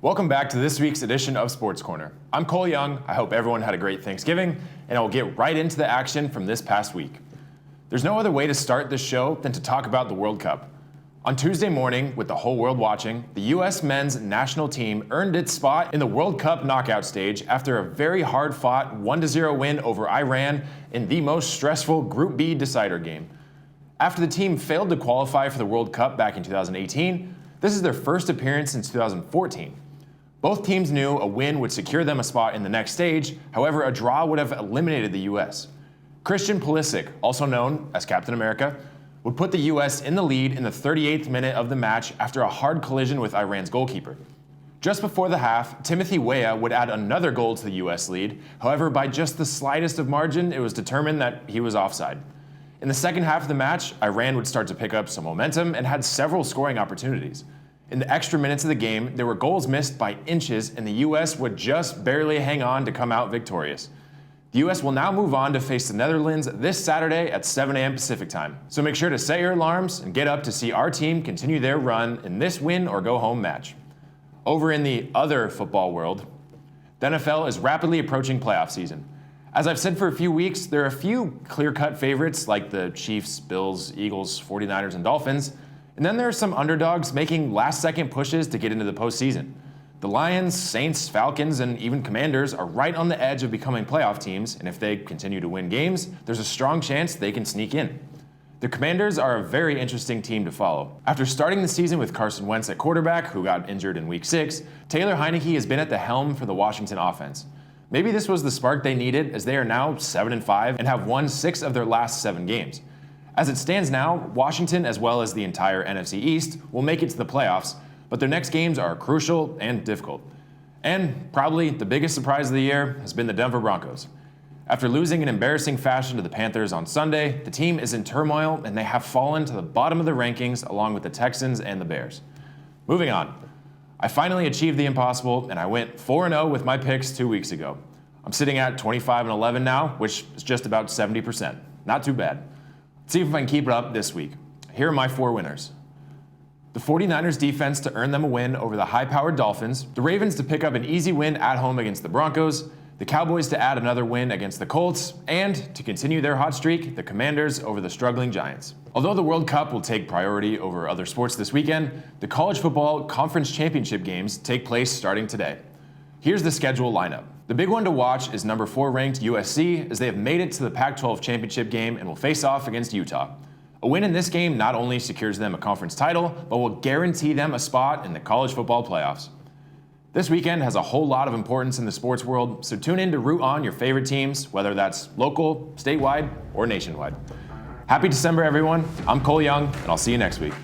Welcome back to this week's edition of Sports Corner. I'm Cole Young. I hope everyone had a great Thanksgiving, and I will get right into the action from this past week. There's no other way to start this show than to talk about the World Cup. On Tuesday morning, with the whole world watching, the U.S. men's national team earned its spot in the World Cup knockout stage after a very hard-fought 1-0 win over Iran in the most stressful Group B decider game. After the team failed to qualify for the World Cup back in 2018, this is their first appearance since 2014. Both teams knew a win would secure them a spot in the next stage, however, a draw would have eliminated the U.S. Christian Pulisic, also known as Captain America, would put the U.S. in the lead in the 38th minute of the match after a hard collision with Iran's goalkeeper. Just before the half, Timothy Weah would add another goal to the U.S. lead, however, by just the slightest of margin, it was determined that he was offside. In the second half of the match, Iran would start to pick up some momentum and had several scoring opportunities. In the extra minutes of the game, there were goals missed by inches, and the U.S. would just barely hang on to come out victorious. The U.S. will now move on to face the Netherlands this Saturday at 7 a.m. Pacific time. So make sure to set your alarms and get up to see our team continue their run in this win-or-go-home match. Over in the other football world, the NFL is rapidly approaching playoff season. As I've said for a few weeks, there are a few clear-cut favorites like the Chiefs, Bills, Eagles, 49ers, and Dolphins. And then there are some underdogs making last-second pushes to get into the postseason. The Lions, Saints, Falcons, and even Commanders are right on the edge of becoming playoff teams, and if they continue to win games, there's a strong chance they can sneak in. The Commanders are a very interesting team to follow. After starting the season with Carson Wentz at quarterback, who got injured in Week 6, Taylor Heineke has been at the helm for the Washington offense. Maybe this was the spark they needed, as they are now 7-5 and have won 6 of their last 7 games. As it stands now, Washington, as well as the entire NFC East, will make it to the playoffs, but their next games are crucial and difficult. And probably the biggest surprise of the year has been the Denver Broncos. After losing in embarrassing fashion to the Panthers on Sunday, the team is in turmoil and they have fallen to the bottom of the rankings along with the Texans and the Bears. Moving on. I finally achieved the impossible and I went 4-0 with my picks 2 weeks ago. I'm sitting at 25-11 now, which is just about 70%. Not too bad. Let's see if I can keep it up this week. Here are my 4 winners. The 49ers defense to earn them a win over the high-powered Dolphins, the Ravens to pick up an easy win at home against the Broncos, the Cowboys to add another win against the Colts, and to continue their hot streak, the Commanders over the struggling Giants. Although the World Cup will take priority over other sports this weekend, the college football conference championship games take place starting today. Here's the schedule lineup. The big one to watch is number 4 ranked USC, as they have made it to the Pac-12 championship game and will face off against Utah. A win in this game not only secures them a conference title, but will guarantee them a spot in the college football playoffs. This weekend has a whole lot of importance in the sports world, so tune in to root on your favorite teams, whether that's local, statewide, or nationwide. Happy December, everyone. I'm Cole Young, and I'll see you next week.